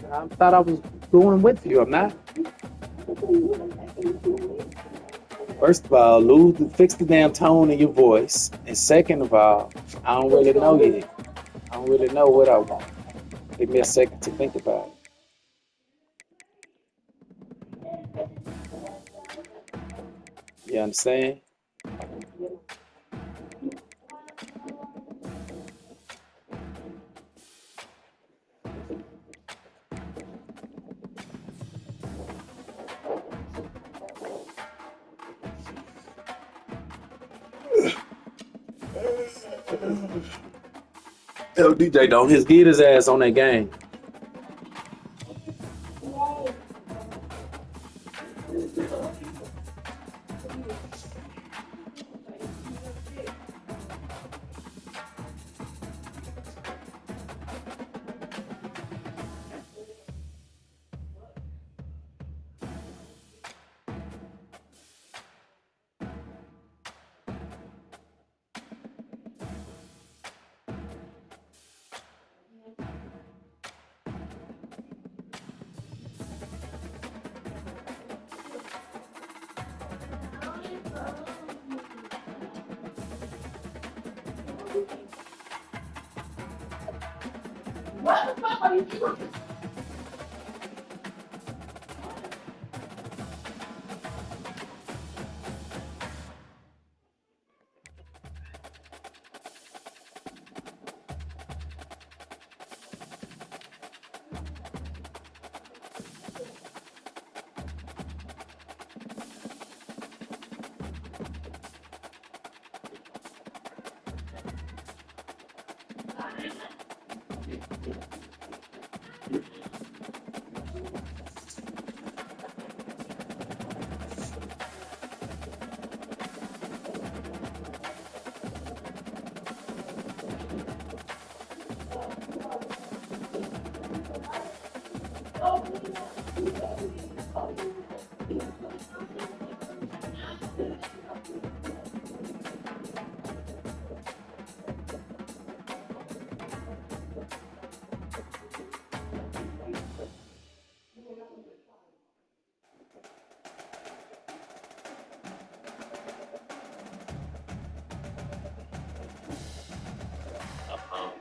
I thought I was going with you. I'm not. First of all, fix the damn tone in your voice. And second of all, I don't really know yet. I don't really know what I want. Give me a second to think about it. You understand? Yo, DJ, don't get his ass on that game.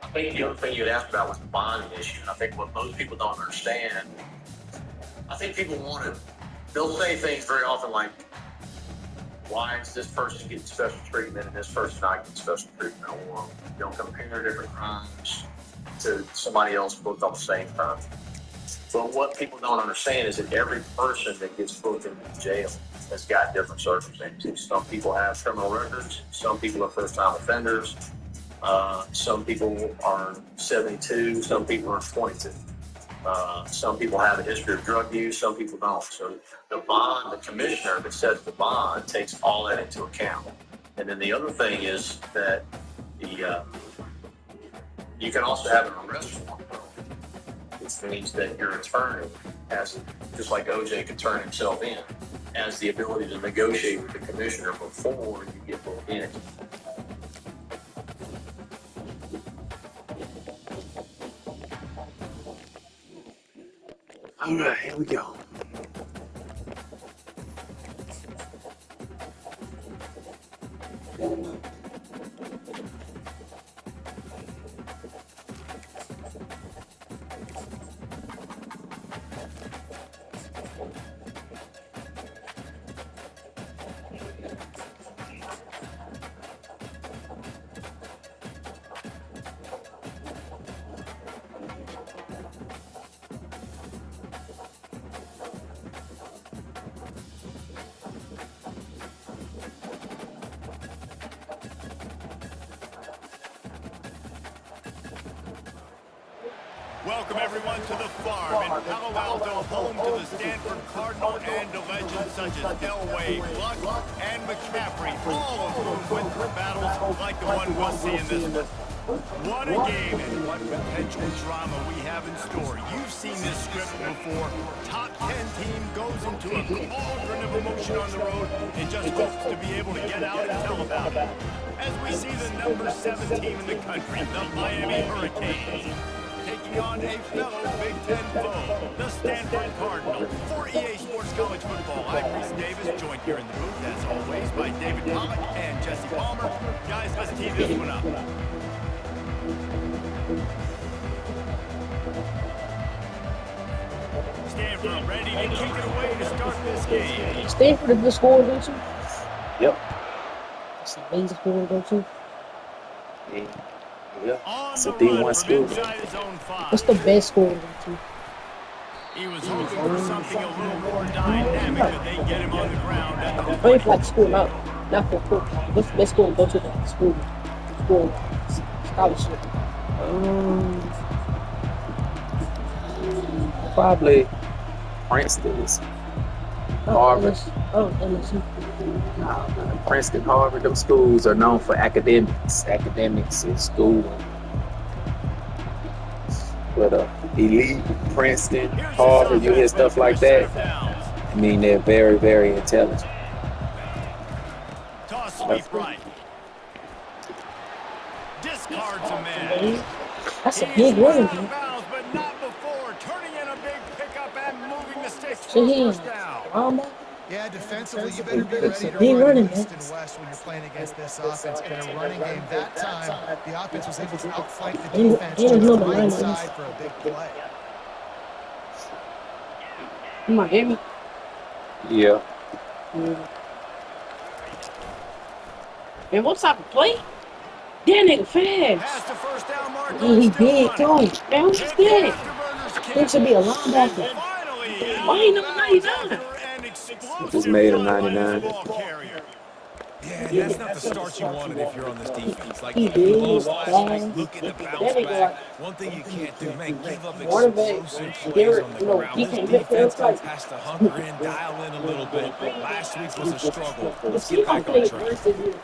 I think the other thing you had asked about was the bonding issue. And I think what most people don't understand, I think people they'll say things very often like, why is this person getting special treatment and this person not getting special treatment? Or, compare different crimes to somebody else booked on the same crime. But what people don't understand is that every person that gets booked into jail has got different circumstances. Some people have criminal records. Some people are first-time offenders. Some people are 72. Some people are 22. Some people have a history of drug use. Some people don't. So the commissioner that sets the bond takes all that into account. And then the other thing is that you can also have an arrest warrant, which means that your attorney has, just like OJ could turn himself in, has the ability to negotiate with the commissioner before you get pulled in. All right, here we go. Welcome everyone to the farm in Palo Alto, home to the Stanford Cardinal and to legends such as Elway, Luck, and McCaffrey, all of whom went through battles like the one we'll see in this one. What a game and what potential drama we have in store. You've seen this script before. Top 10 team goes into a cauldron of emotion on the road and just hopes to be able to get out and tell about it. As we see the number 7 team in the country, the Miami Hurricanes, take taking on a fellow Big Ten foe, the Stanford Cardinal. For EA Sports College Football, I'm Reese Davis, joined here in the booth, as always, by David Pollack and Jesse Palmer. Guys, let's tee this one up. Stanford ready to kick it away to start this game. Stanford is the score, don't you? Yep. It's an amazing score, don't you? Yeah. On It's the a run D1 from school. inside his own 5. What's the best score, don't you? He was hoping for something a little more dynamic, but they get him on the ground at the I mean, for like school, not for football. What's the best score, don't you? Like school, scholarship. Probably Princeton's. Harvard. LSU. Princeton, Harvard, them schools are known for academics in school. But elite, Princeton, Harvard, you hear stuff like that, I mean, they're very, very intelligent. Toss sweep right. Discards a man. That's a big run, Out of man. bounds, but not before turning in a big pickup and moving the sticks for So he first down. linebacker. Yeah, defensively, you better be ready to He run running, east man. and west when you're playing against this offense. In a running game that time, the offense was able to outflank the defense to the right side for a big play. You might hear me? Yeah. Man, what type of play? That nigga fast. Past the first down marker. Yeah, he still big running. too. Man, who's that? He should be a linebacker. Finally, Why ain't number 99? Just made him 99. Yeah, and that's not the start you wanted if you're on this defense. Like, He you did. lost last week, Fast. look at the bounce That nigga back. like One thing you can't do, man, give up quarterback. explosive plays Garrett, on the you know, ground. he This can't hit defense fair fight. has to hunker in, dial in a little bit. Last week was a struggle. The Let's get back on Seahawks track. played this year.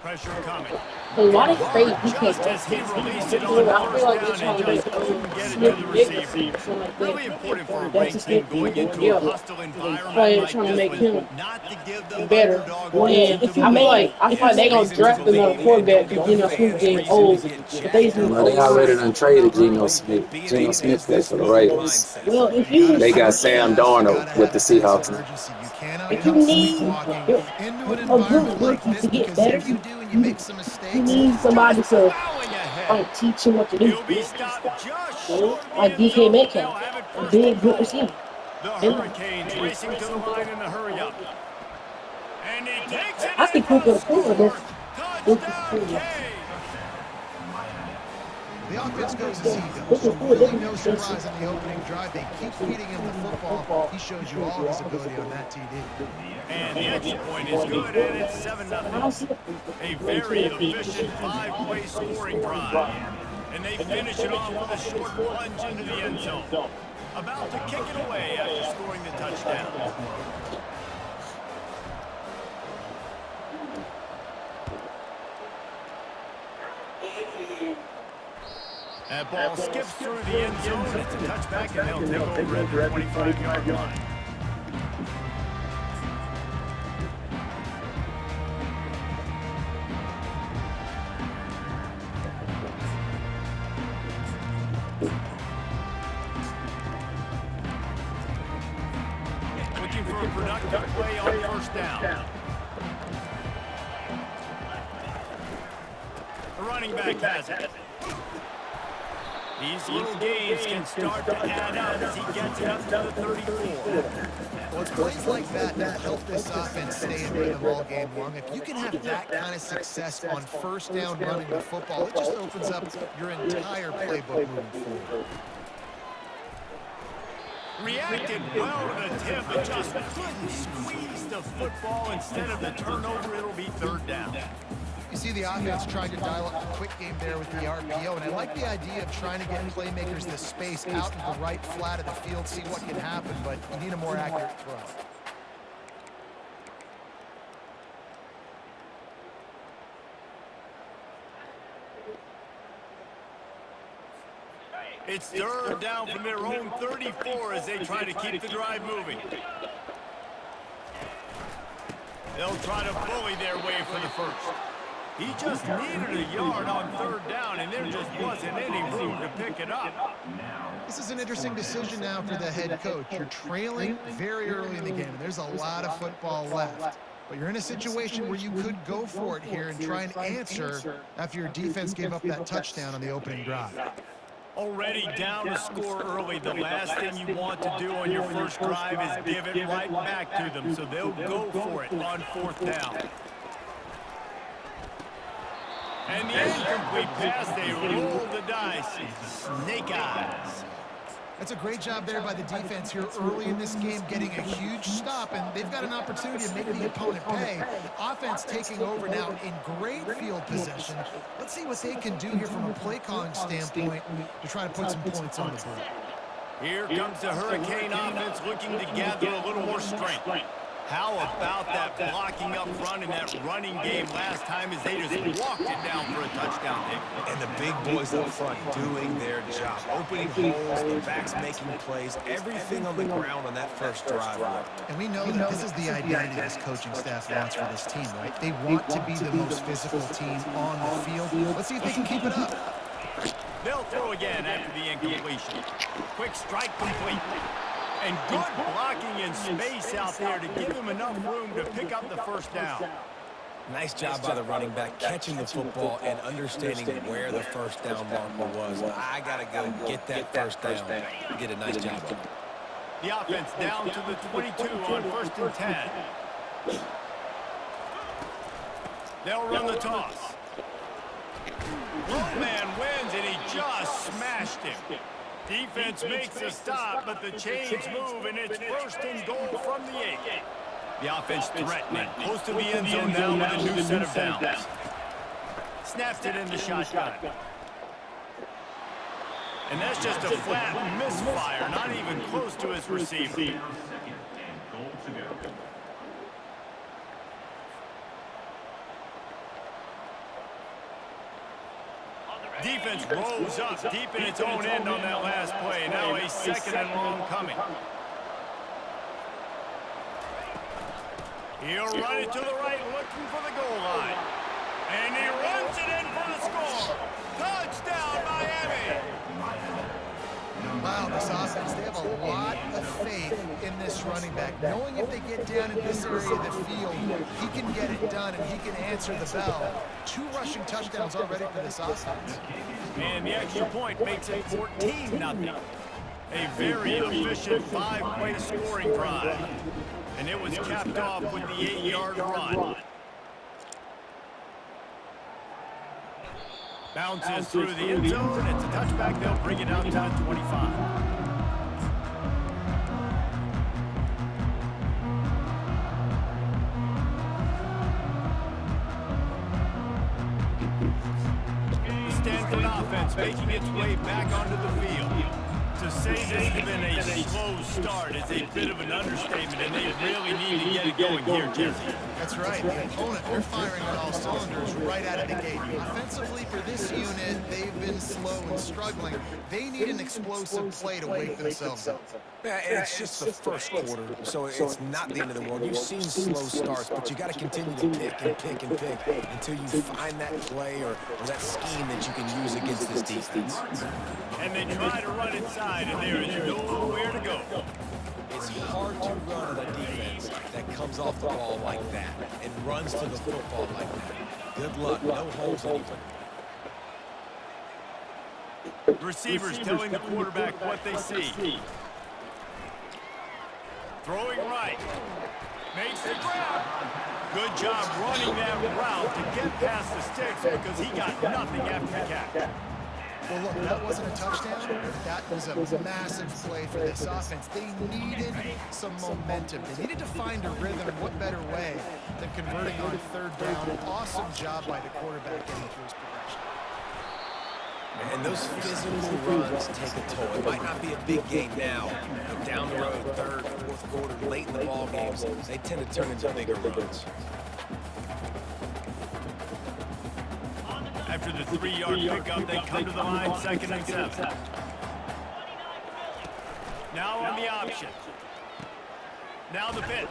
Pressure coming. Hey, why they afraid he can't Just as he released it on I feel like they're first down, trying he to just make couldn't get it Smith to the bigger, receiver. something like Really that. important for a That's ranked just team it. going into Yeah. a hostile environment Probably like trying to this make one, him not to give the better. underdog And reason to believe. I feel like they gonna draft another quarterback because Geno Smith getting old. But they just need Well, they already done traded Geno Smith. Geno Smith plays for the Ravens. Well, if you They got Sam Darnold with the Seahawks now. You cannot if you come need sleepwalking into an a good environment like rookie this to get because better, if you do and you make some you mistakes, need somebody to Fouling ahead. teach him what to do. He'll be stopped just short of the Like end DK zone. They'll Metcalf, have it a first big and good goal. receiver. The Hurricanes racing to the line in a hurry up. And he takes it I think in for Cooper the Cooper score. this. Touchdown, Cade. the offense goes as he goes. So really no surprise on the opening drive. They keep feeding him the football. He shows you all his ability on that TD. And the extra point is good, and it's 7-0. A very efficient five-way scoring drive. And they finish it off with a short plunge into the end zone. About to kick it away after scoring the touchdown. That ball skips through the end zone. It's a touchback, and they'll take over at the 25-yard line. Looking for a productive play on first down. The running back has it. These little gains can start to add up as he gets it up to the 34. Well, it's plays like that that help this offense stay in rhythm all game long. If you can have that kind of success on first down running the football, it just opens up your entire playbook moving forward. Reacted well to the tip, but just couldn't squeeze the football. Instead of the turnover, it'll be third down. You see the offense trying to dial up the quick game there with the RPO, and I like the idea of trying to get playmakers this space out to the right flat of the field, see what can happen, but you need a more accurate throw. It's third down from their own 34 as they try to keep the drive moving. They'll try to bully their way for the first. He just needed a yard on third down, and there just wasn't any room to pick it up. This is an interesting decision now for the head coach. You're trailing very early in the game, and there's a lot of football left. But you're in a situation where you could go for it here and try and answer after your defense gave up that touchdown on the opening drive. Already down to score early. The last thing you want to do on your first drive is give it right back to them, so they'll go for it on fourth down. And the incomplete pass, they roll the dice. Snake eyes. That's a great job there by the defense here early in this game, getting a huge stop, and they've got an opportunity to make the opponent pay. Offense taking over now in great field possession. Let's see what they can do here from a play calling standpoint to try to put some points on the board. Here comes the Hurricane offense looking to gather a little more strength. How about that blocking up front in that running game last time as they just walked it down for a touchdown, Dick? And the big boys up front doing their job. Opening holes, the backs making plays, everything on the ground on that first drive. And we know that this is the identity this coaching staff wants for this team, right? They want to be the most physical team on the field. Let's see if they can keep it up. They'll throw again after the incompletion. Quick strike complete. And good blocking in space out there to give him enough room to pick up the first down. Nice job by the running back, catching the football and understanding where the first down marker was. I got to go get that first down. He did a nice job of it. The offense down to the 22 on 1st and 10. They'll run the toss. Low man wins, and he just smashed him. Defense makes a stop, but the chains move, and it's 1st and goal from the 8. The offense threatening. Close to the end zone now with a new set of downs. Snaps it in the shotgun. And that's just a flat misfire, not even close to his receiver. Defense rolls up deep in its own end on that last play. Now a 2nd and long coming. He'll run it to the right, looking for the goal line. And he runs it in for the score. Touchdown, Miami! Wow, this offense, they have a lot of faith in this running back. Knowing if they get down in this area of the field, he can get it done and he can answer the bell. 2 rushing touchdowns already for this offense. And the extra point makes it 14-0. A very efficient 5-play scoring drive. And it was capped off with the 8-yard run. Bounces through the end zone. It's a touchback. They'll bring it out to the 25. Stanford offense making its way back onto the field. To say this has been a slow start is a bit of an understatement, and they really need to get it going here, Jesse. That's right. The opponent, they're firing on all cylinders right out of the gate. Offensively, for this unit, they've been slow and struggling. They need an explosive play to wake themselves up. Yeah, and it's just the first quarter, so it's not the end of the world. You've seen slow starts, but you got to continue to pick and pick and pick until you find that play or that scheme that you can use against this defense. And they try to run inside, and there is nowhere to go. It's hard to run on a defense that comes off the ball like that and runs to the football like that. Good luck. No holes anywhere. Receivers telling the quarterback what they see. Throwing right. Makes the grab. Good job running that route to get past the sticks because he got nothing after the catch. Well, look, that wasn't a touchdown. That was a massive play for this offense. They needed some momentum. They needed to find a rhythm. What better way than converting on 3rd down? Awesome job by the quarterback getting through his progression. And those physical runs take a toll. It might not be a big game now, but down the road, 3rd, 4th quarter, late in the ball games, they tend to turn into bigger runs. After the 3-yard pickup, they come to the line, 2nd and 7. Now on the option. Now the pitch.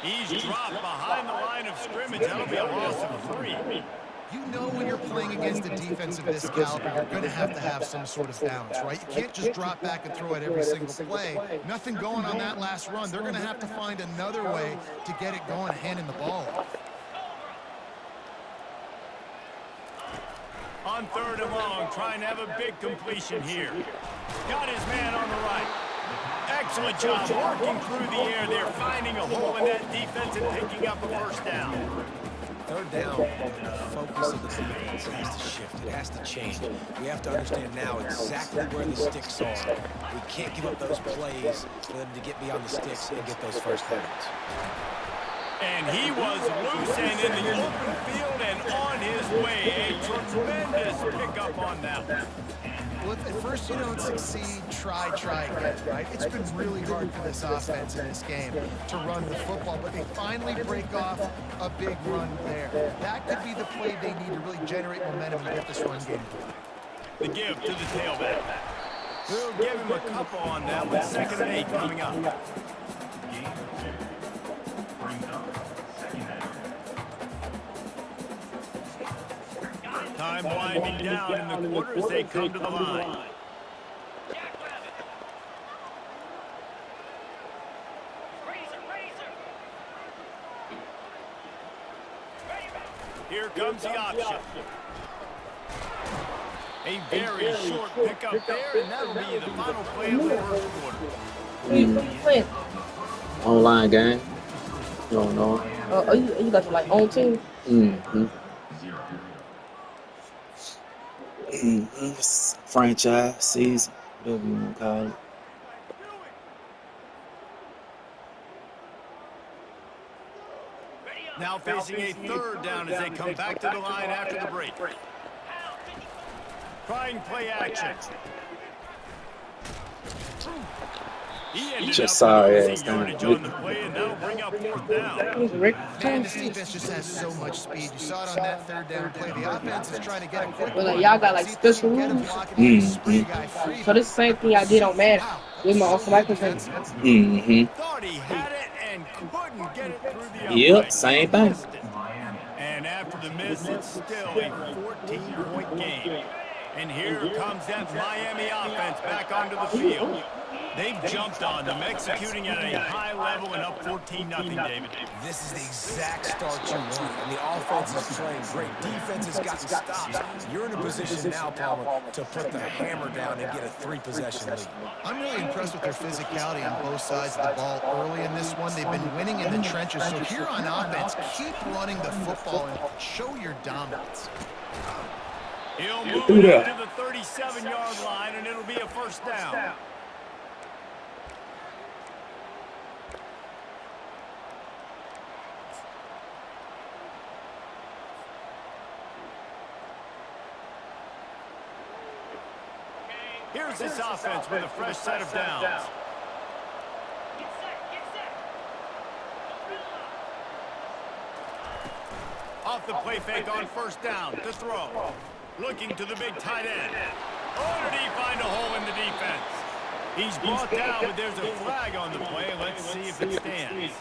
He's dropped behind the line of scrimmage. That'll be a loss of 3. You know when you're playing against a defense of this caliber, you're going to have some sort of balance, right? You can't just drop back and throw it every single play. Nothing going on that last run. They're going to have to find another way to get it going, handing the ball off. On 3rd and long, trying to have a big completion here. Got his man on the right. Excellent job working through the air there, finding a hole in that defense and picking up a first down. 3rd down, the focus of the defense has to shift. It has to change. We have to understand now exactly where the sticks are. We can't give up those plays for them to get beyond the sticks and get those first downs. And he was loose and in the open field and on his way. A tremendous pickup on that one. Well, if at first you don't succeed, try again, right? It's been really hard for this offense in this game to run the football, but they finally break off a big run there. That could be the play they need to really generate momentum and get this run game going. The give to the tailback. We'll give him a couple on that with 2nd and 8 coming up. Time winding down in the quarter as they come to the line. Here comes the option. A very short pickup there, and that'll be the final play of the 1st quarter. Who you playing? Online game. You don't know. You got your like own team? Mm-hmm. Franchise season, whatever you want to call it. Now facing a 3rd down as they come back to the line after the break. Trying play action. He ended Just up saw it. losing yardage on the play, and that'll bring up 4th down. Man, this defense just has so much speed. You saw it on that 3rd down play. The offense is trying to get a quick Well, like, one. y'all got, like, See if they special can get him rules? blocking and spray guy free. So this is the same thing I did on Madden with my Uncle Michael thing. Mm-hmm. Thought he had it and couldn't get it through the upright. Yep, same thing. Missed it. And after the miss, it's still a 14-point game. And here comes that Miami offense back onto the field. They've jumped on them, executing at a high level and up 14-0, David. This is the exact start you want. And the offense is playing great. Defense has gotten stops. You're in a position now, Palmer, to put the hammer down and get a 3-possession lead. I'm really impressed with their physicality on both sides of the ball early in this one. They've been winning in the trenches. So here on offense, keep running the football and show your dominance. He'll move it up to the 37-yard line, and it'll be a first down. Here's this offense with a fresh set of downs. Off the play fake on first down to throw. Looking to the big tight end. Oh, did he find a hole in the defense? He's brought down, but there's a flag on the play. Let's see if it stands.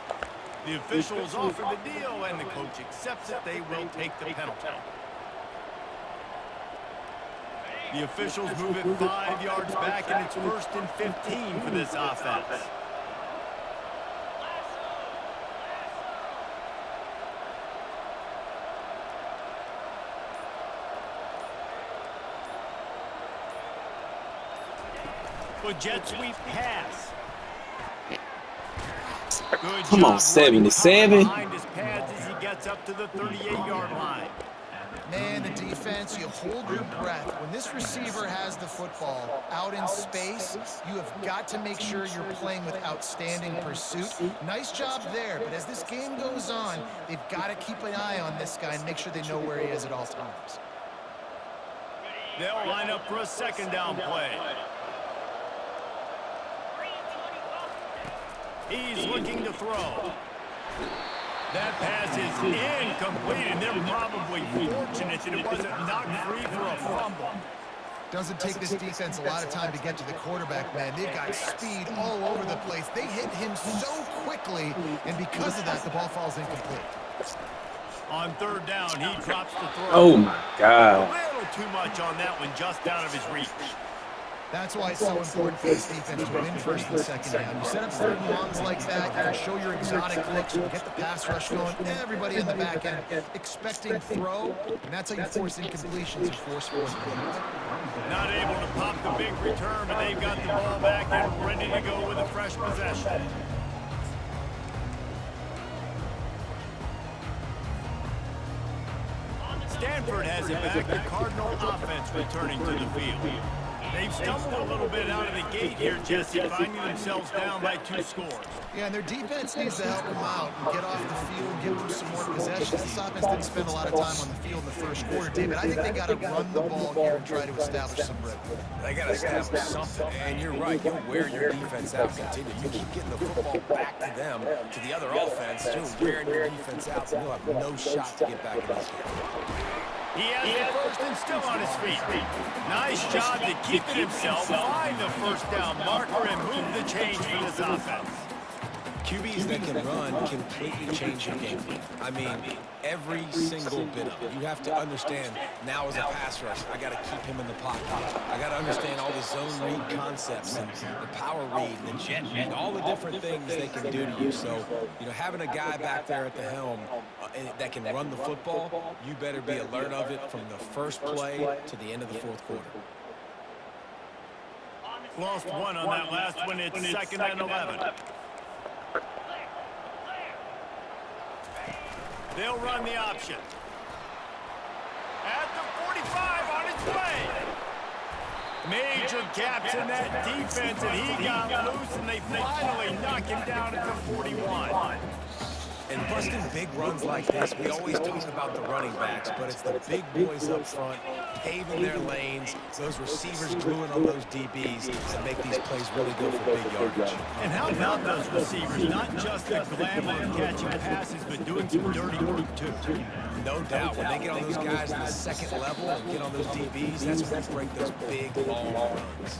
The officials offer the deal, and the coach accepts it. They will take the penalty. The officials move it 5 yards back, and it's 1st and 15 for this offense. Well, jet sweep pass. Good Come on, job 77. behind his pads as he gets up to the 38-yard line. Man, the defense, you hold your breath. When this receiver has the football out in space, you have got to make sure you're playing with outstanding pursuit. Nice job there, but as this game goes on, they've got to keep an eye on this guy and make sure they know where he is at all times. They'll line up for a 2nd down play. He's looking to throw. That pass is incomplete, and they're probably fortunate that it wasn't knocked free for a fumble. Doesn't take this defense a lot of time to get to the quarterback, man. They've got speed all over the place. They hit him so quickly, and because of that, the ball falls incomplete. On third down, he drops the throw. Oh my A God. little too much on that one, just out of his reach. That's why it's so important for this defense to win first and second down. You set up third and longs like that, you can show your exotic looks, you can get the pass rush going, everybody in the back end expecting throw, and that's how you force incompletions and force fourth downs. Not able to pop the big return, but they've got the ball back and ready to go with a fresh possession. Stanford has it back. The Cardinal offense returning to the field. They've stumbled a little bit out of the gate here, Jesse, finding themselves down by 2 scores. Yeah, and their defense needs to help them out and get off the field, give them some more possessions. This offense didn't spend a lot of time on the field in the first quarter, David. I think they got to run the ball here and try to establish some rhythm. They got to establish something, and you're right. You'll wear your defense out. Continue. You keep getting the football back to them, to the other offense. You're wearing your defense out, and you'll have no shot to get back in this game. He has it first and still on his feet. Nice job to keep it himself, find the first down marker, and move the change for this offense. QBs that can run completely change your game. I mean, every single bit of it. You have to understand, now as a pass rush, I got to keep him in the pocket. I got to understand all the zone read concepts and the power read, the jet read, all the different things they can do to you. So, you know, having a guy back there at the helm that can run the football, you better be alert of it from the first play to the end of the fourth quarter. Lost one on that last one. It's 2nd and 11. They'll run the option. At the 45 on its way. Major gaps in that defense, and he got loose, and they finally knock him down at the 41. And busting big runs like this, we always talk about the running backs, but it's the big boys up front, paving their lanes, those receivers gluing on those DBs that make these plays really go for big yardage. And how about those receivers? Not just the glamour of catching passes, but doing some dirty work, too. No doubt. When they get on those guys in the second level and get on those DBs, that's when they break those big, long runs.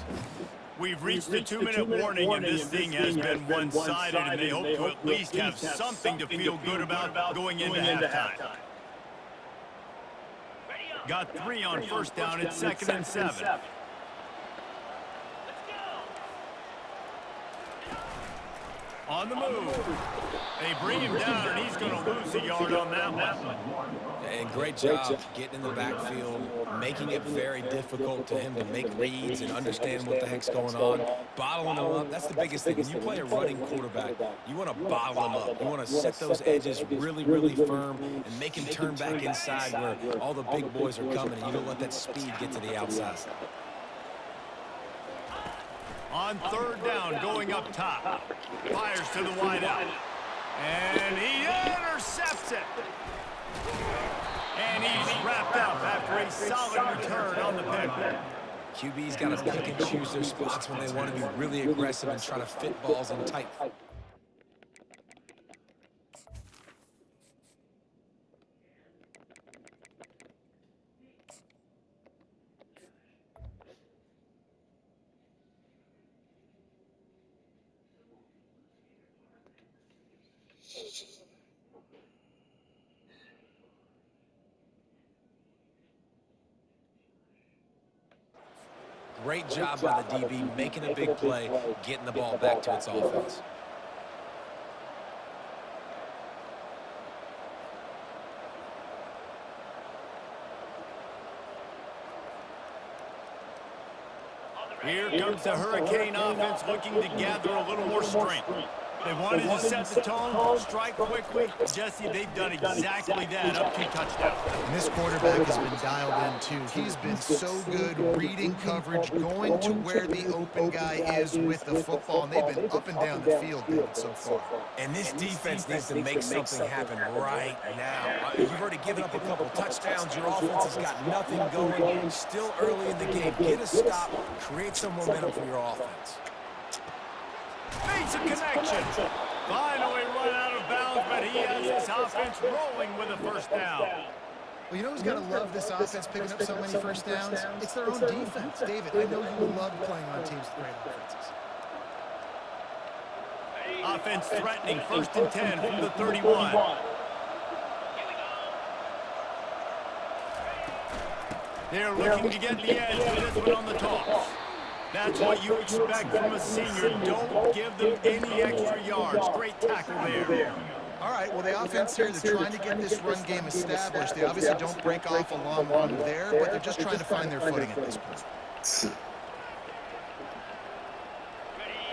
We've reached the 2-minute warning, and this thing has been one-sided, and they hope to at least have something to feel good about going into halftime. Got 3 on first down. It's 2nd and 7. On the move. They bring him down, and he's going to lose a yard on that one. And great job getting in the backfield, making it very difficult to him to make reads and understand what the heck's going on. Bottling him up, that's the biggest thing. When you play a running quarterback, you want to bottle him up. You want to set those edges really, really firm and make him turn back inside where all the big boys are coming, and you don't let that speed get to the outside. On third down, going up top. Fires to the wideout. And he intercepts it. And he's wrapped up after a solid return on the pick. QB's got to pick and choose their spots when they want to be really aggressive and try to fit balls in tight. Great job by the DB, making a big play, getting the ball back to its offense. Here comes the Hurricane offense looking to gather a little more strength. They wanted to set the tone, strike quickly. Jesse, they've done exactly that, up 2 touchdowns. And this quarterback has been dialed in, too. He's been so good reading coverage, going to where the open guy is with the football, and they've been up and down the field, David, so far. And this defense needs to make something happen right now. You've already given up a couple touchdowns. Your offense has got nothing going. Still early in the game. Get a stop. Create some momentum for your offense. Makes a connection. Finally run out of bounds, but he has his offense rolling with a first down. Well, you know who's got to love this offense picking up so many first downs? It's their own defense. David, I know you love playing on teams with great offenses. Offense threatening, 1st and 10 from the 31. They're looking to get the edge with this one on the toss. That's what you expect from a senior. Don't give them any extra yards. Great tackle there. All right, well, the offense here, they're trying to get this run game established. They obviously don't break off a long run there, but they're just trying to find their footing at this point.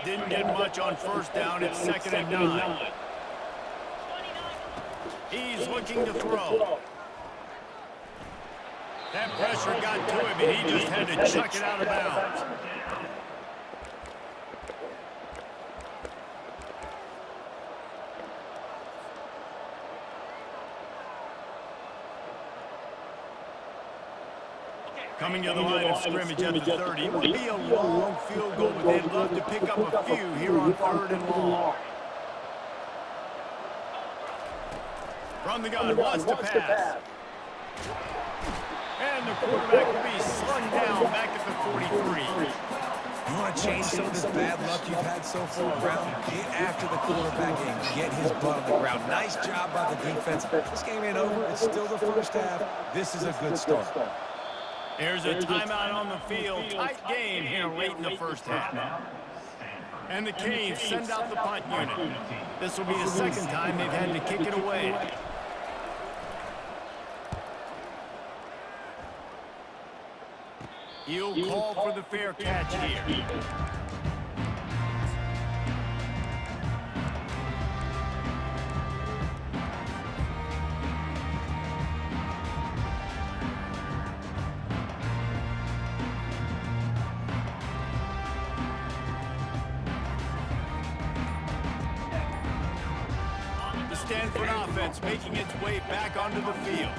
Didn't get much on 1st down. It's 2nd and 9. He's looking to throw. That pressure got to him, and he just had to chuck it out of bounds. Coming to the line of scrimmage at the 30. It would be a long field goal, but they'd love to pick up a few here on 3rd and long. From the gun, wants to pass. And the quarterback will be slung down back at the 43. You want to change some of this bad luck you've had so far, Brown? Get after the quarterback and get his butt on the ground. Nice job by the defense. This game ain't over. It's still the 1st half. This is a good start. There's a timeout on the field. Tight game here late in the 1st half. And the Canes send out the punt unit. This will be the 2nd time they've had to kick it away. He'll call for the fair catch here. The Stanford offense making its way back onto the field.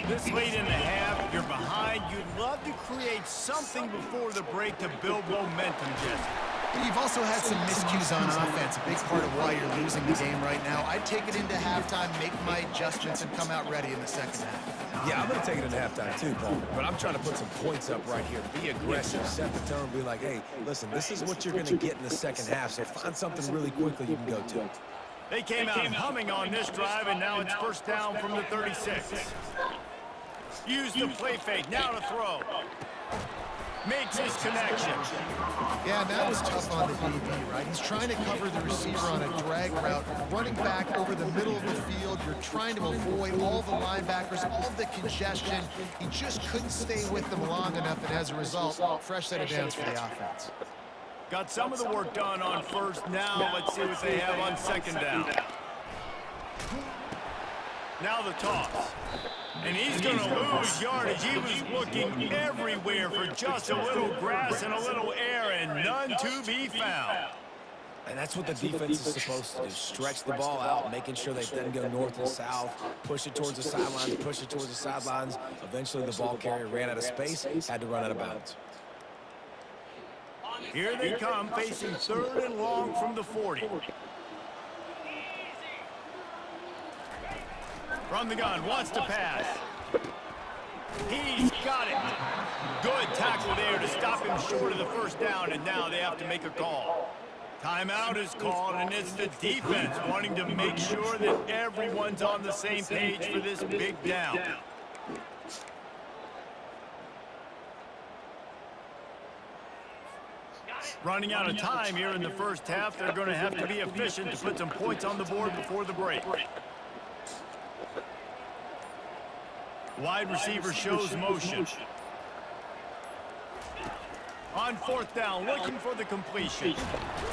This late in the half, you're behind. You'd love to create something before the break to build momentum, Jesse. You've also had some miscues on offense, a big part of why you're losing the game right now. I'd take it into halftime, make my adjustments, and come out ready in the 2nd half. Yeah, I'm going to take it into halftime too, Paul. But I'm trying to put some points up right here. Be aggressive, set the tone, be like, hey, listen, this is what you're going to get in the 2nd half, so find something really quickly you can go to. They came out humming on this drive, and now it's 1st down from the 36. Use the play fake, now to throw. Makes his connection. Yeah, and that was tough on the DB, right? He's trying to cover the receiver on a drag route, running back over the middle of the field. You're trying to avoid all the linebackers, all of the congestion. He just couldn't stay with them long enough, and as a result, fresh set of downs for the offense. Got some of the work done on 1st. Now let's see what they have on 2nd down. Now the toss. And he's going to lose yardage. He was looking everywhere for just a little grass and a little air, and none to be found. And that's what the defense is supposed to do. Stretch the ball out, making sure they then go north and south, push it towards the sidelines, push it towards the sidelines. Eventually the ball carrier ran out of space, had to run out of bounds. Here they come, facing 3rd and long from the 40. From the gun, wants to pass. He's got it. Good tackle there to stop him short of the 1st down, and now they have to make a call. Timeout is called, and it's the defense wanting to make sure that everyone's on the same page for this big down. Running out of time here in the 1st half, they're going to have to be efficient to put some points on the board before the break. Wide receiver shows motion. On 4th down, looking for the completion.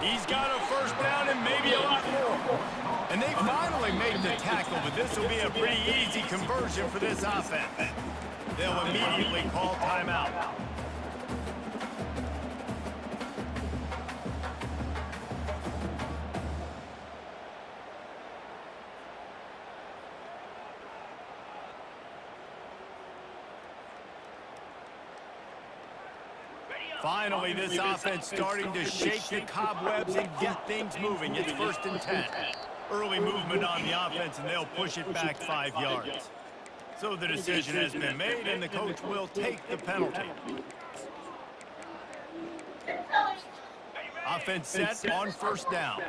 He's got a 1st down and maybe a lot more. And they finally made the tackle, but this will be a pretty easy conversion for this offense. They'll immediately call timeout. Finally, this offense starting to shake the cobwebs and get things moving. It's 1st and 10. Early movement on the offense, and they'll push it back 5 yards. So the decision has been made, and the coach will take the penalty. Offense set on 1st down.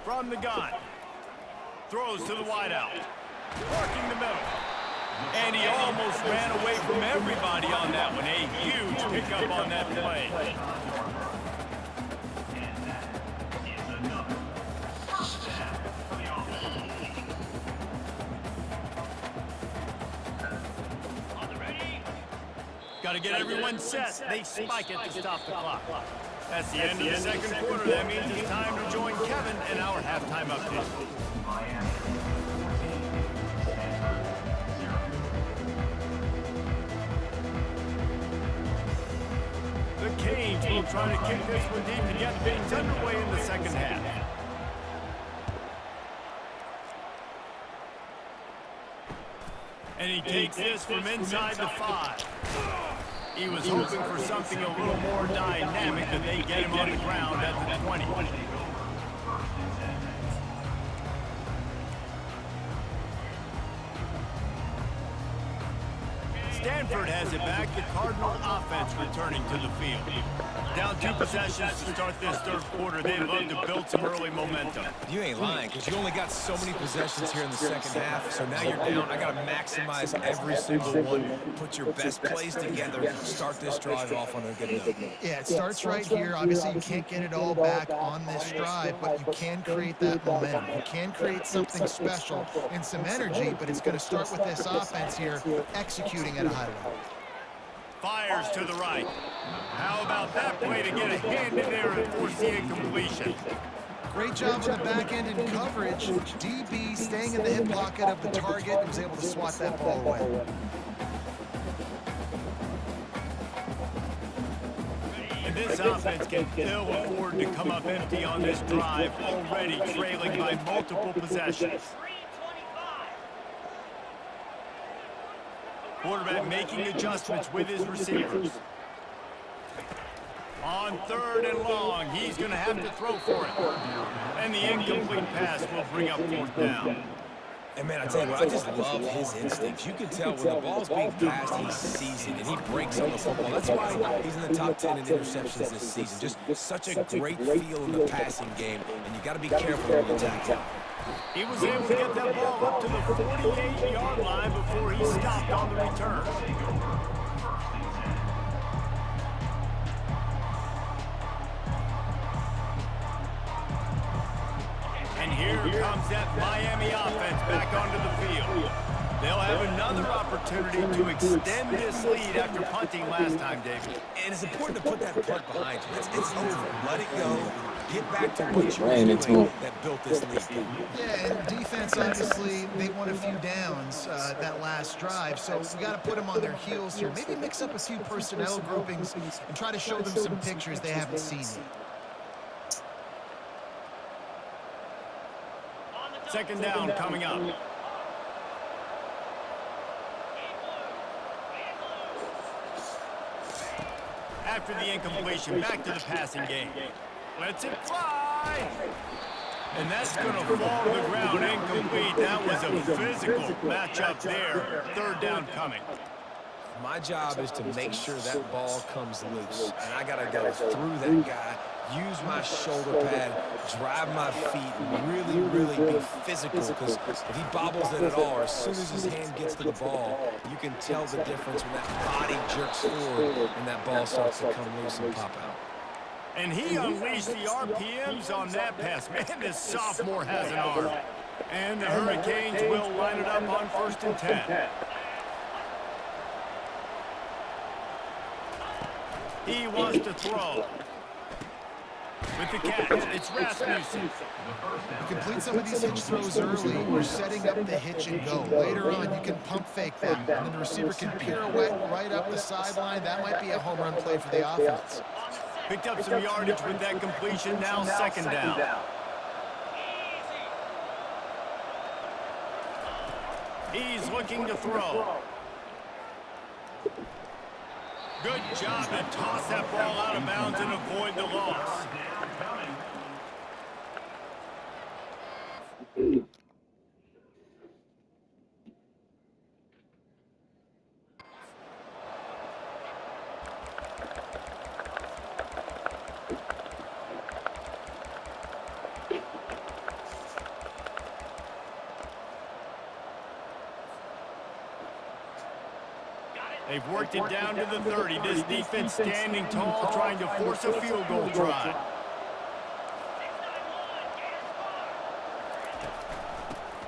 From the gun. Throws to the wideout. Working the middle. And he almost ran away from everybody on that one. A huge pickup on that play. Got to get everyone set. They spike it to stop the clock. That's the end of the second quarter. That means it's time to join Kevin in our halftime update. The Canes will try to kick this one deep to get things underway in the second half. And he takes this from inside the 5. He was hoping for something a little more dynamic, but they get him on the ground at the 20. Stanford has it back. The Cardinal offense returning to the field. Down 2 possessions to start this third quarter. They'd love to build some early momentum. You ain't lying, because you only got so many possessions here in the second half, so now you're down. I got to maximize every single one. Put your best plays together. Start this drive off on a good note. Yeah, it starts right here. Obviously, you can't get it all back on this drive, but you can create that momentum. You can create something special and some energy, but it's going to start with this offense here executing at a high level. Fires to the right. How about that play to get a hand in there and force the incompletion? Great job on the back end in coverage. DB staying in the hip pocket of the target and was able to swat that ball away. And this offense can ill afford to come up empty on this drive, already trailing by multiple possessions. Quarterback making adjustments with his receivers. On 3rd and long, he's going to have to throw for it. And the incomplete pass will bring up 4th down. And man, I tell you what, I just love his instincts. You can tell when the ball's being passed, he sees it, and he breaks on the football. That's why he's in the top 10 in interceptions this season. Just such a great feel in the passing game, and you got to be careful when you tackle. He was able to get that ball up to the 48-yard line before he stopped on the return. And here comes that Miami offense back onto the field. They'll have another opportunity to extend this lead after punting last time, David. And it's important to put that punt behind you. It's over. Let it go. Get back to what you were Ran into doing him. that built this lead. Yeah, and defense, obviously, they won a few downs that last drive, so we got to put them on their heels here. Maybe mix up a few personnel groupings and try to show them some pictures they haven't seen yet. Second down coming up. After the incompletion, back to the passing game. Lets it fly. And that's going to fall to the ground incomplete. That was a physical matchup there. 3rd down coming. My job is to make sure that ball comes loose. And I got to go through that guy, use my shoulder pad, drive my feet, and really be physical. Because if he bobbles it at all, or as soon as his hand gets to the ball, you can tell the difference when that body jerks forward and that ball starts to come loose and pop out. And he unleashed the RPMs on that pass. Man, this sophomore has an arm. And the Hurricanes will line it up on 1st and 10. He wants to throw. With the catch, it's Rasmussen. You complete some of these hitch throws early. You're setting up the hitch and go. Later on, you can pump fake them, and then the receiver can pirouette right up the sideline. That might be a home run play for the offense. Picked up some yardage with that completion. Now 2nd down. He's looking to throw. Good job to toss that ball out of bounds and avoid the loss. They've worked it down to the 30. This defense standing tall, trying to force a field goal try.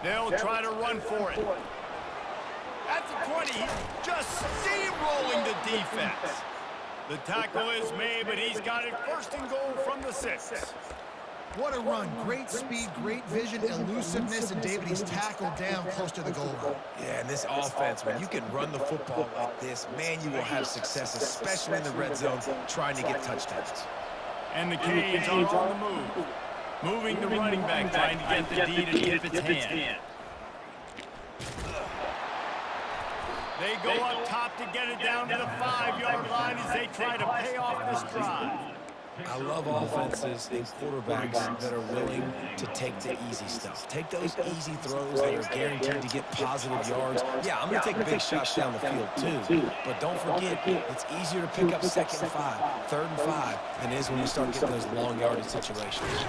They'll try to run for it. At the 20, just steamrolling the defense. The tackle is made, but he's got it first and goal from the 6. What a run. Great speed, great vision, elusiveness, and David, he's tackled down close to the goal line. Yeah, and this offense, when you can run the football like this, man, you will have success, especially in the red zone, trying to get touchdowns. And the Canes are on the move. Moving the running back, trying to get the D to tip its hand. They go up top to get it down to the 5-yard line as they try to pay off this drive. I love offenses and quarterbacks that are willing to take the easy stuff. Take those easy throws that are guaranteed to get positive yards. Yeah, I'm going to take big shots down the field too. But don't forget, it's easier to pick up 2nd and 5, 3rd and 5 than it is when you start getting those long yardage situations.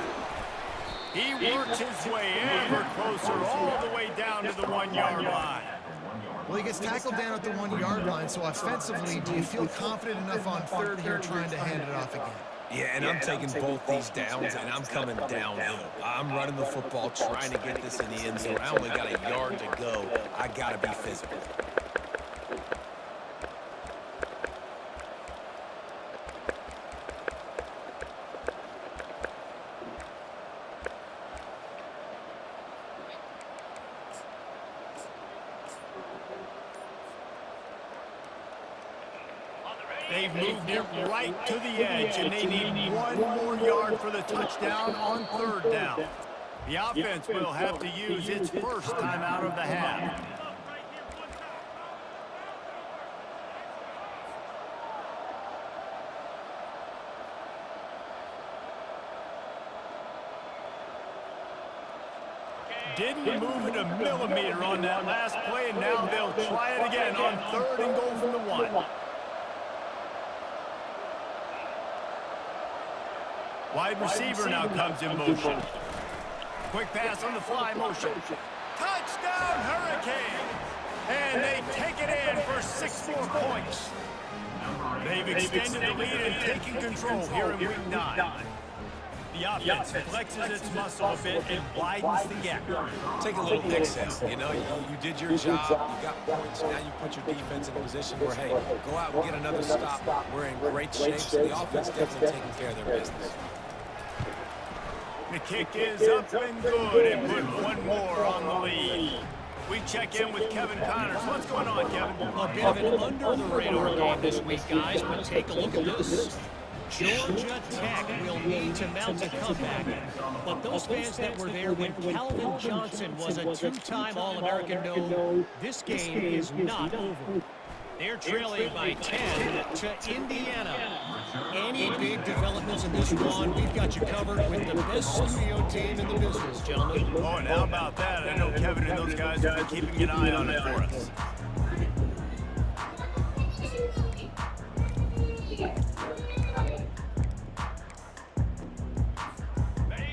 He works his way ever closer all the way down to the 1-yard line. Well, he gets tackled down at the 1-yard line, so offensively, do you feel confident enough on 3rd here trying to hand it off again? Yeah, and I'm taking both these downs, and I'm coming downhill. I'm running the football, trying to get this in the end zone. I only got a yard to go. I got to be physical. They've moved it right to the edge, and they need 1 more yard for the touchdown on 3rd down. The offense will have to use its first time out of the half. Didn't move it a millimeter on that last play, and now they'll try it again on 3rd and goal from the 1. Wide receiver now comes in motion. Quick pass on the fly motion. Touchdown Hurricanes! And they take it in for 6 more points. They've extended the lead and taken control here in week 9. The offense flexes its muscle a bit and widens the gap. Take a little exhale. You know, you did your job, you got points, now you put your defense in a position where, hey, go out and get another stop. We're in great shape, so the offense definitely taking care of their business. The kick is up and good, and put 1 more on the lead. We check in with Kevin Connors. What's going on, Kevin? A bit of an under-the-radar game this week, guys, but take a look at this. Georgia Tech will need to mount a comeback, but those fans that were there when Calvin Johnson was a 2-time All-American know this game is not over. They're trailing by 10 to Indiana. Any big developments in this one, we've got you covered with the best studio team in the business, gentlemen. Oh, and how about that? I know Kevin and those guys have been keeping an eye on it for us.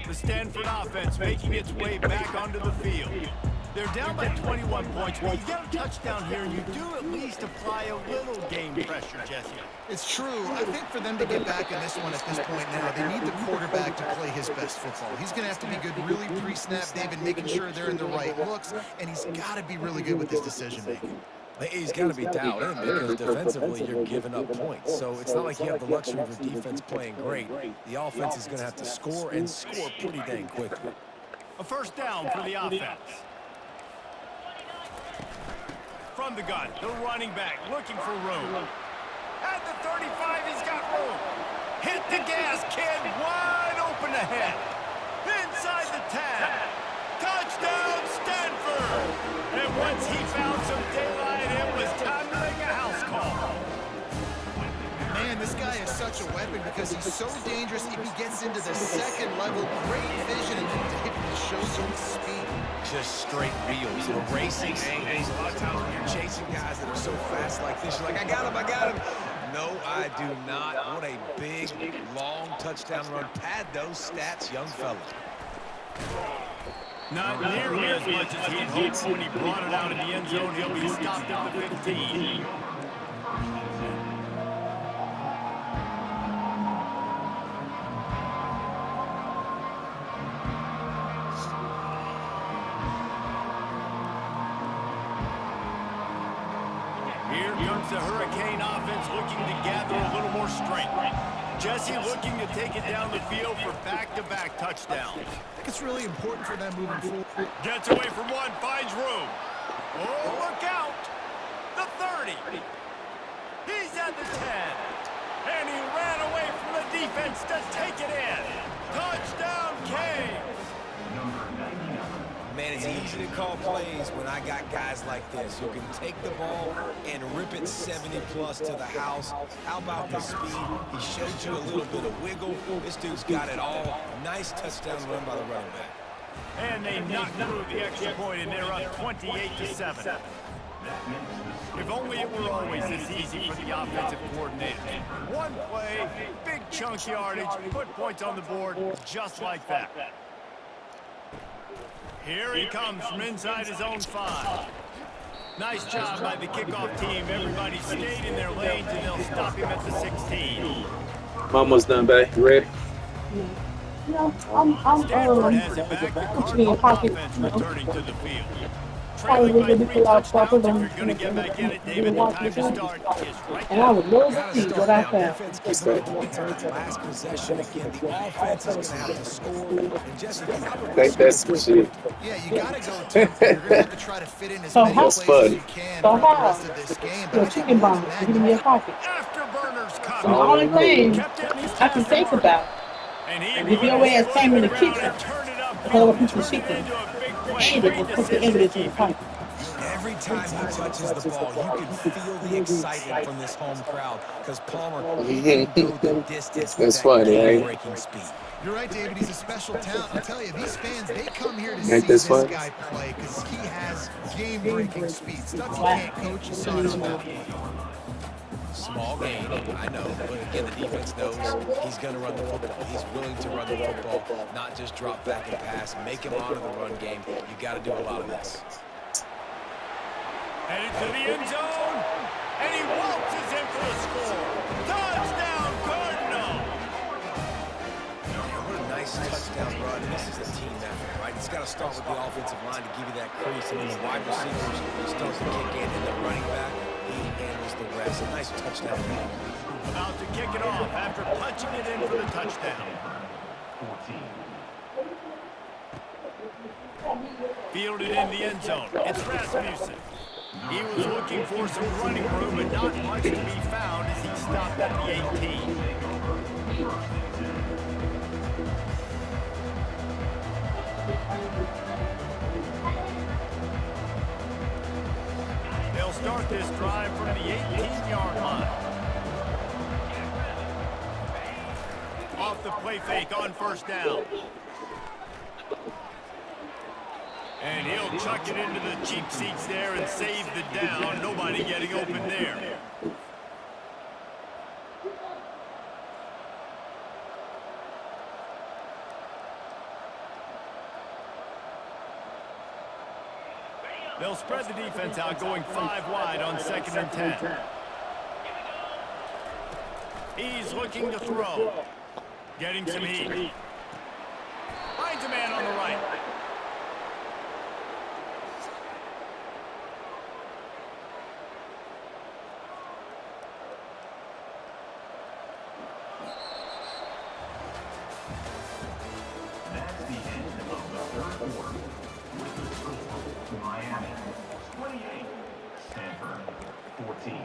The Stanford offense making its way back onto the field. They're down by 21 points. When you get a touchdown here, you do at least apply a little game pressure, Jesse. It's true. I think for them to get back in this one at this point now, they need the quarterback to play his best football. He's going to have to be good really pre-snap, David, making sure they're in the right looks, and he's got to be really good with his decision-making. He's got to be dialed in because defensively you're giving up points. So it's not like you have the luxury of your defense playing great. The offense is going to have to score and score pretty dang quickly. A first down for the offense. From the gun, the running back looking for room. At the 35, he's got room. Hit the gas, kid. Wide open ahead. Inside the 10. Touchdown, Stanford. And once he found some daylight, it was time to make a house call. Man, this guy is such a weapon because he's so dangerous if he gets into the second level. Great vision, and then David shows you his speed. Just straight reels, racing angles. A lot of times when you're chasing guys that are so fast like this, you're like, I got him. No, I do not. What a big, long touchdown run. Pad those stats, young fella. Not nearly as much as he hoped when he brought it out of the end zone. He'll be stopped at the 15. Here comes the Hurricane offense looking to gather a little more strength. Jesse looking to take it down the field for back-to-back touchdowns. I think it's really important for them moving forward. Gets away from one, finds room. Oh, look out! The 30. He's at the 10. And he ran away from the defense to take it in. Touchdown, Canes! Man, it's easy to call plays when I got guys like this who can take the ball and rip it 70-plus to the house. How about the speed? He showed you a little bit of wiggle. This dude's got it all. Nice touchdown run by the running back. And they knocked through the extra point, and they're up 28-7. If only it were always this easy for the offensive coordinator. One play, big chunk yardage, put points on the board just like that. Here he comes from inside his own 5. Nice job by the kickoff team. Everybody stayed in their lanes, and they'll stop him at the 16. I'm almost done, babe. You ready? No, Stanford has it back. The Cardinal offense returning to the field. Trailing by 3 touchdowns. If you're going to get back in it, David, the time to start is right and I now. would love Gotta to see start what I now. found. Defense keeping the points on that last possession. Again, the offense is going to have to score. And Jesse, I think that's some shit. Yeah, you got to go to. You're going to have to try to fit in as So many how- plays as you can So throughout the how? rest of this game. But Your I think chicken more bomb, than that, give me a pocket. Afterburners The coming. only thing Kept it in his I can pass think mark. about And he if your ass came in the around kitchen, and turned it up, the whole piece turned of it chicken, into a big play. and Great it was put the decision evidence to in the keep pocket. every time he touches the ball, you can feel the excitement from this home crowd because Palmer, he can go the distance with That's that funny, eh? game-breaking speed. You're right, David. He's a special talent. I tell you, these fans, they come here to Ain't see this this fun? guy play because he has game-breaking speed. Stuff you can't coach. You saw it on that play. Small game, I know, but again, the defense knows he's going to run the football. He's willing to run the football, not just drop back and pass, make him honor the run game. You got to do a lot of this. Headed to the end zone, and he waltzes in for the score. Touchdown, Cardinal! What a nice touchdown run. This is a team effort, right? It's got to start with the offensive line to give you that crease, and then the wide receivers start to kick in, and the running back, he handles the rest. A nice touchdown run. About to kick it off after punching it in for the touchdown. Fielded in the end zone. It's Rasmussen. He was looking for some running room, but not much to be found as he stopped at the 18. They'll start this drive from the 18-yard line. Off the play fake on first down. And he'll chuck it into the cheap seats there and save the down. Nobody getting open there. They'll spread the defense out, going 5 wide on 2nd and 10. He's looking to throw. Getting some heat. Finds a man on the right. Miami 28, Stanford 14.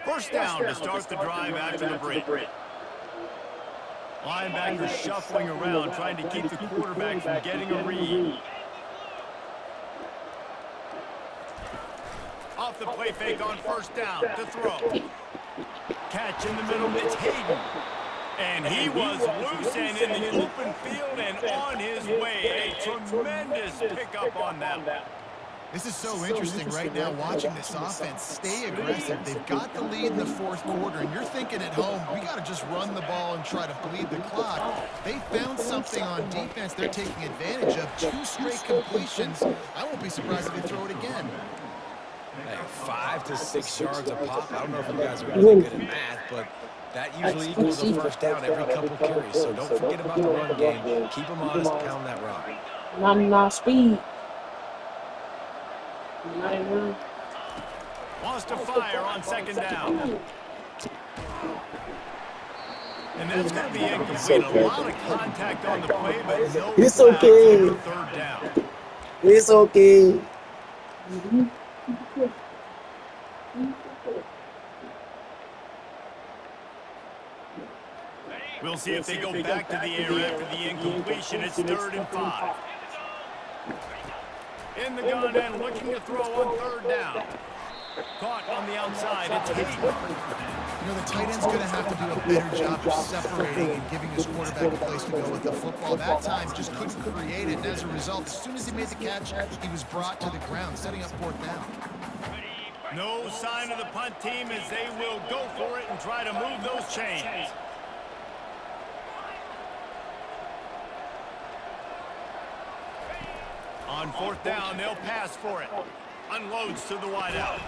First down to start the drive after the break. Linebackers shuffling around, trying to keep the quarterback from getting a read. Off the play fake on first down to throw. Catch in the middle, it's Hayden. And he was loose and in the open field and on his way. A tremendous pickup on that one. This is so interesting right now watching this offense stay aggressive. They've got the lead in the 4th quarter, and you're thinking at home, we got to just run the ball and try to bleed the clock. They found something on defense they're taking advantage of. 2 straight completions. I won't be surprised if they throw it again. Hey, 5 to 6 yards a pop. I don't know if you guys are really good at math, but that usually equals a first down every couple carries. So don't forget about the run game. Keep them honest, pound that rock. Not enough speed. Not enough. Wants to fire on second down. And that's going to be incomplete. A lot of contact on the play, but no It's flags okay. on the third down. It's okay. We'll see if they go back to the air after the incompletion. It's 3rd and 5. In the gun and looking to throw on 3rd down. Caught on the outside. It's Hayden. You know, the tight end's going to have to do a better job of separating and giving his quarterback a place to go with the football. That time just couldn't create it, and as a result, as soon as he made the catch, he was brought to the ground, setting up 4th down. No sign of the punt team as they will go for it and try to move those chains. On 4th down, they'll pass for it. Unloads to the wideout.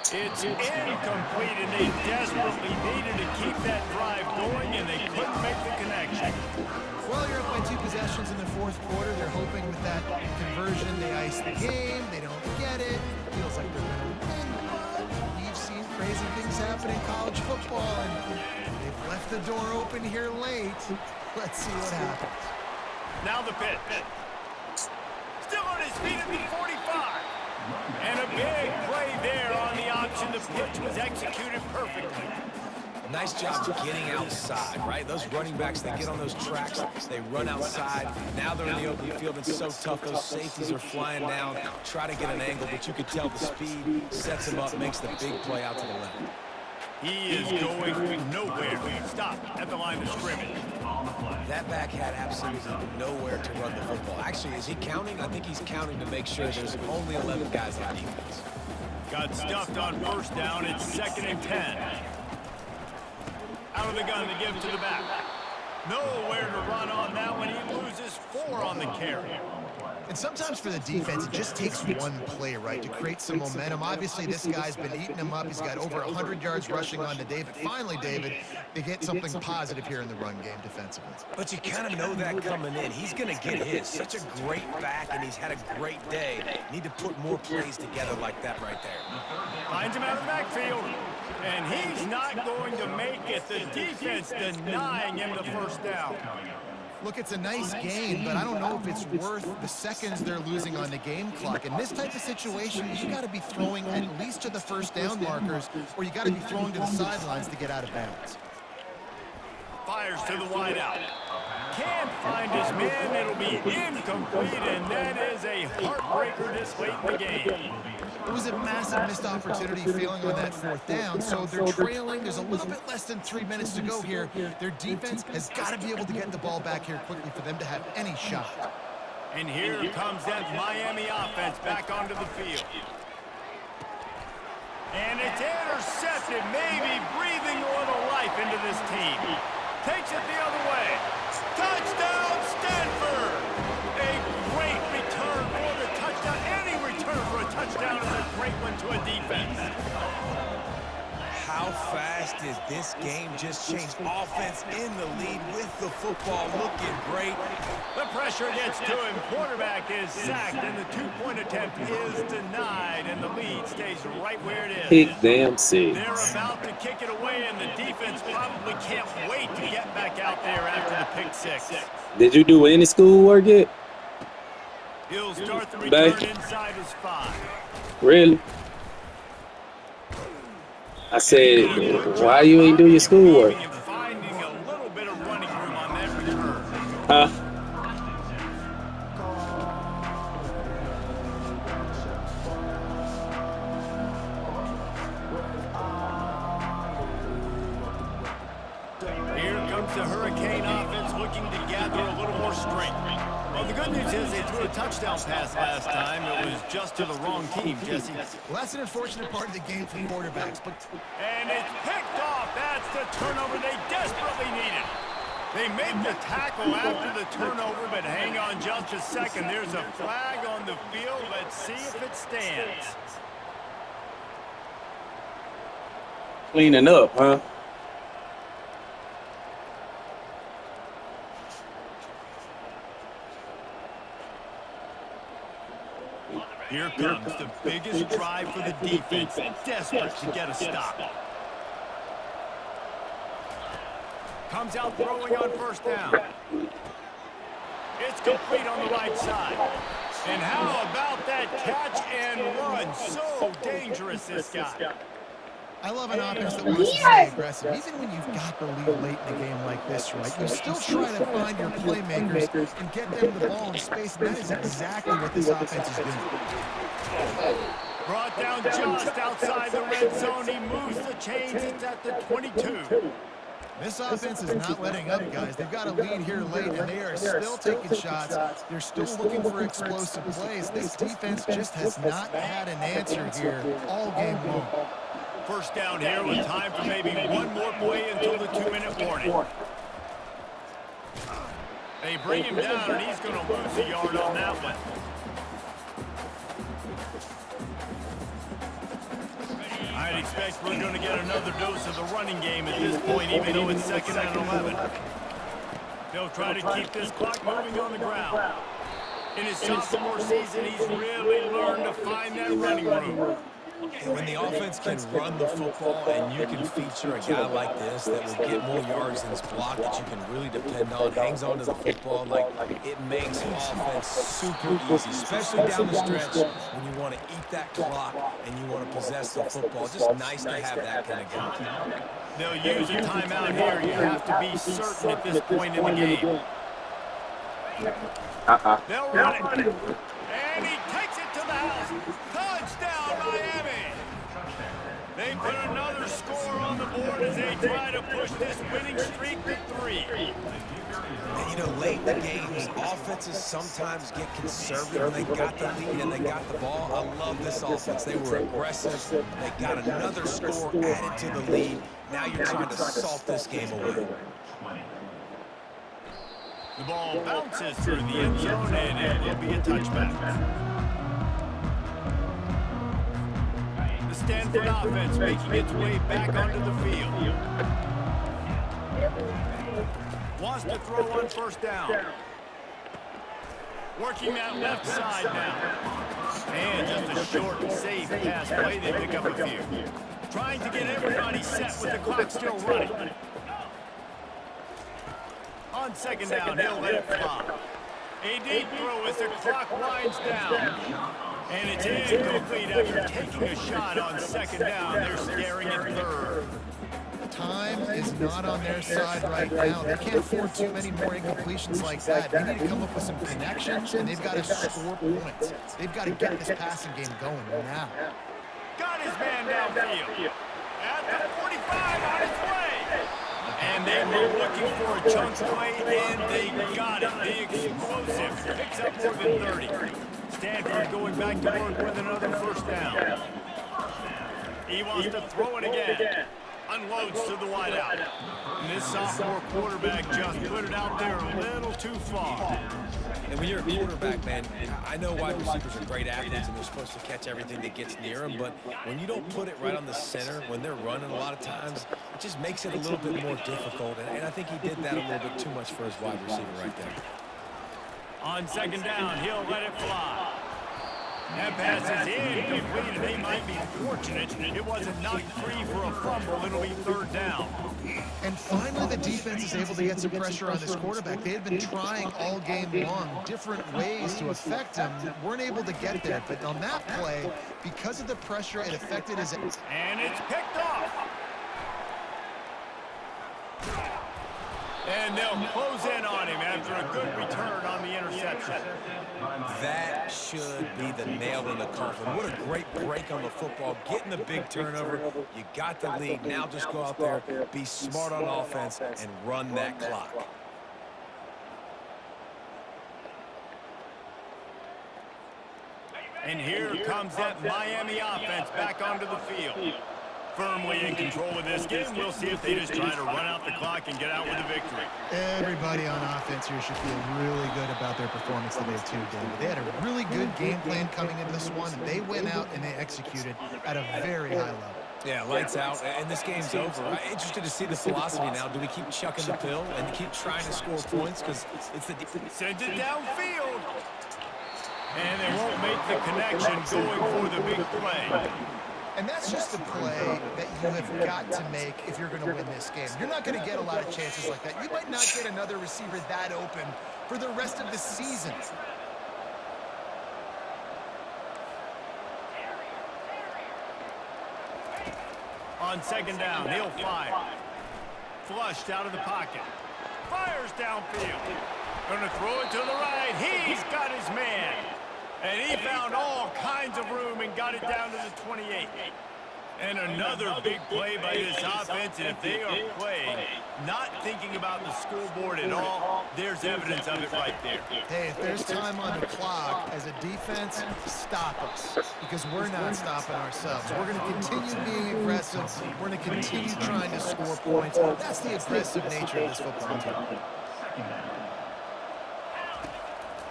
It's incomplete, and they desperately needed to keep that drive going, and they couldn't make the connection. Well, you're up by 2 possessions in the 4th quarter. They're hoping with that conversion they ice the game. They don't get it. Feels like they're going to win, but we've seen crazy things happen in college football, and they've left the door open here late. Let's see what happens. Now the pitch. Still on his feet at the 45. And a big play there on the option. The pitch was executed perfectly. Nice job getting outside, right? Those running backs, they get on those tracks, they run outside. Now they're in the open field. It's so tough. Those safeties are flying down, try to get an angle, but you could tell the speed sets him up, makes the big play out to the left. He is going nowhere. Stop at the line of scrimmage. That back had absolutely nowhere to run the football. Actually, is he counting? I think he's counting to make sure there's only 11 guys on defense. Got stuffed on 1st down. It's 2nd and 10. Out of the gun to give to the back. Nowhere to run on that one. He loses 4 on the carry. And sometimes for the defense, it just takes one play, right, to create some momentum. Obviously, this guy's been eating him up. He's got over 100 yards rushing on to David. Finally, David, they get something positive here in the run game defensively. But you kind of know that coming in. He's going to get his. Such a great back, and he's had a great day. Need to put more plays together like that right there. Finds him out of the backfield. And he's not going to make it. The defense denying him the 1st down. Look, it's a nice game, but I don't know if it's worth the seconds they're losing on the game clock. In this type of situation, you got to be throwing at least to the 1st down markers, or you got to be throwing to the sidelines to get out of bounds. Fires to the wideout. Can't find his man. It'll be incomplete, and that is a heartbreaker this late in the game. It was a massive missed opportunity failing on that 4th down, so they're trailing. There's a little bit less than 3 minutes to go here. Their defense has got to be able to get the ball back here quickly for them to have any shot. And here comes that Miami offense back onto the field. And it's intercepted, maybe breathing a little life into this team. Takes it the other way. Touchdown, Stanford! A great return for the touchdown. Any return for a touchdown is a great one to a defense. How fast did this game just change? Offense in the lead with the football, looking great. The pressure gets to him. Quarterback is sacked, and the 2-point attempt is denied, and the lead stays right where it is. Pick them six. They're about to kick it away, and the defense probably can't wait to get back out there after the pick 6. Did you do any schoolwork yet? He'll start the return Back. inside his 5. Really? I said, why you ain't do your schoolwork? And finding a little bit of running room on that return. Huh? Here comes the Hurricane offense looking to gather a little more strength. Well, the good news is they threw a touchdown pass last time. It was just to the wrong team, Jesse. Well, that's an unfortunate part of the game for quarterbacks, but And it's picked off. That's the turnover they desperately needed. They make the tackle after the turnover, but hang on just a second. There's a flag on the field. Let's see if it stands. Cleaning up, huh? Here comes the biggest drive for the defense, desperate to get a stop. Comes out throwing on first down. It's complete on the right side. And how about that catch and run? So dangerous, this guy. I love an offense that wants to stay aggressive. Even when you've got the lead late in a game like this, right, you still try to find your playmakers and get them the ball in space, and that is exactly what this offense is doing. Brought down just outside the red zone. He moves the chains. It's at the 22. This offense is not letting up, guys. They've got a lead here late, and they are still taking shots. They're still looking for explosive plays. This defense just has not had an answer here all game long. First down here with time for maybe one more play until the 2-minute warning. They bring him down, and he's going to lose a yard on that one. I'd expect we're going to get another dose of the running game at this point, even though it's 2nd and 11. They'll try to keep this clock moving on the ground. In his sophomore season, he's really learned to find that running room. And when the offense can run the football and you can feature a guy like this that will get more yards than his block that you can really depend on, hangs on to the football, like it makes offense super easy, especially down the stretch when you want to eat that clock and you want to possess the football. Just nice to have that kind of guy. They'll use a timeout here. You have to be certain at this point in the game. They'll run it. And he takes it to the house. Touchdown, Miami. They put another score on the board as they try to push this winning streak to 3. And, you know, late in the games, offenses sometimes get conservative when they got the lead and they got the ball. I love this offense. They were aggressive. They got another score added to the lead. Now you're trying to salt this game away. The ball bounces through the end zone, and it will be a touchback. The Stanford offense making its way back onto the field. Wants to throw on first down. Working that left side now. And just a short, safe pass play. They pick up a few. Trying to get everybody set with the clock still running. On 2nd down, he'll let it fly. A deep throw as the clock winds down. And it's incomplete after taking a shot on 2nd down. They're staring at 3rd. Time is not on their side right now. They can't afford too many more incompletions like that. They need to come up with some connections, and they've got to score points. They've got to get this passing game going now. Got his man downfield. At the 45 on his way. And they were looking for a chunk play, and they got it. The explosive picks up more than 30. Stanford going back to work with another first down. He wants to throw it again. Unloads to the wideout. And this sophomore quarterback just put it out there a little too far. And when you're a quarterback, man, I know wide receivers are great athletes and they're supposed to catch everything that gets near them, but when you don't put it right on the center, when they're running a lot of times, it just makes it a little bit more difficult. And I think he did that a little bit too much for his wide receiver right there. On 2nd down, he'll let it fly. That pass is incomplete, and they might be fortunate it wasn't knocked free for a fumble. It'll be 3rd down. And finally, the defense is able to get some pressure on this quarterback. They had been trying all game long different ways to affect him. Weren't able to get there, but on that play, because of the pressure, it affected his... And it's picked off. And they'll close in on him after a good return on the interception. That should be the nail in the coffin. What a great break on the football. Getting the big turnover. You got the lead. Now just go out there, be smart on offense, and run that clock. And here comes that Miami offense back onto the field. firmly in control of this game. We'll see if they just try to run out the clock and get out with a victory. Everybody on offense here should feel really good about their performance today too, David. They had a really good game plan coming into this one, and they went out and they executed at a very high level. Yeah, lights out, and this game's over. I'm interested to see the philosophy now. Do we keep chucking the pill and keep trying to score points? Because it's the... Sends it downfield. And they won't make the connection going for the big play. And that's just a play that you have got to make if you're going to win this game. You're not going to get a lot of chances like that. You might not get another receiver that open for the rest of the season. On second down, he'll fire. Flushed out of the pocket. Fires downfield. Gonna throw it to the right. He's got his man. And he found all kinds of room and got it down to the 28. And another big play by this offense. And if they are playing, not thinking about the scoreboard at all, there's evidence of it right there. Hey, if there's time on the clock, as a defense, stop us. Because we're not stopping ourselves. We're going to continue being aggressive. We're going to continue trying to score points. That's the aggressive nature of this football team.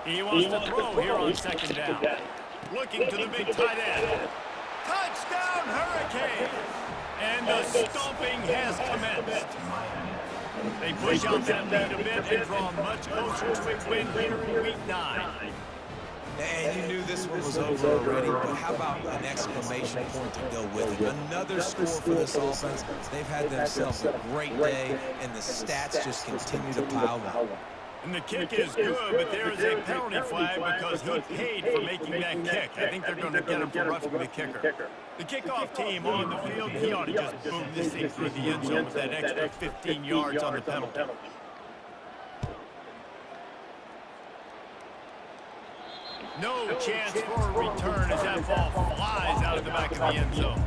He wants to throw here on second down. Looking to the big tight end. Touchdown, Hurricane! And the stomping has commenced. They push out that lead a bit and draw much closer to a win here in Week 9. And you knew this one was over already, but how about an exclamation point to go with it? Another score for this offense. They've had themselves a great day, and the stats just continue to pile up. And the kick is good, but there is a penalty flag because he paid for making that kick. I think they're going to get him for roughing the kicker. The kickoff team on the field, he ought to just boom this thing through the end zone with that extra 15 yards on the penalty. No chance for a return as that ball flies out of the back of the end zone.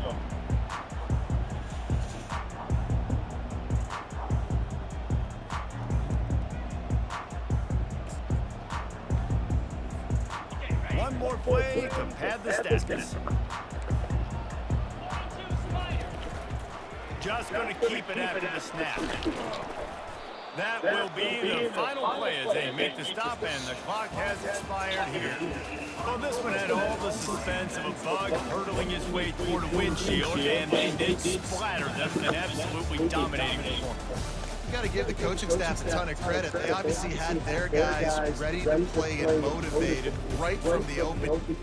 One more play to pad the stats. Just going to keep it after the snap. That will be the final play as they make the stop, and the clock has expired here. Well, this one had all the suspense of a bug hurtling his way toward a windshield, and they did splatter them with an absolutely dominating performance. You got to give the coaching staff a ton of credit. They obviously had their guys ready to play and motivated right from the open.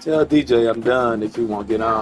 Tell DJ I'm done if you want to get on.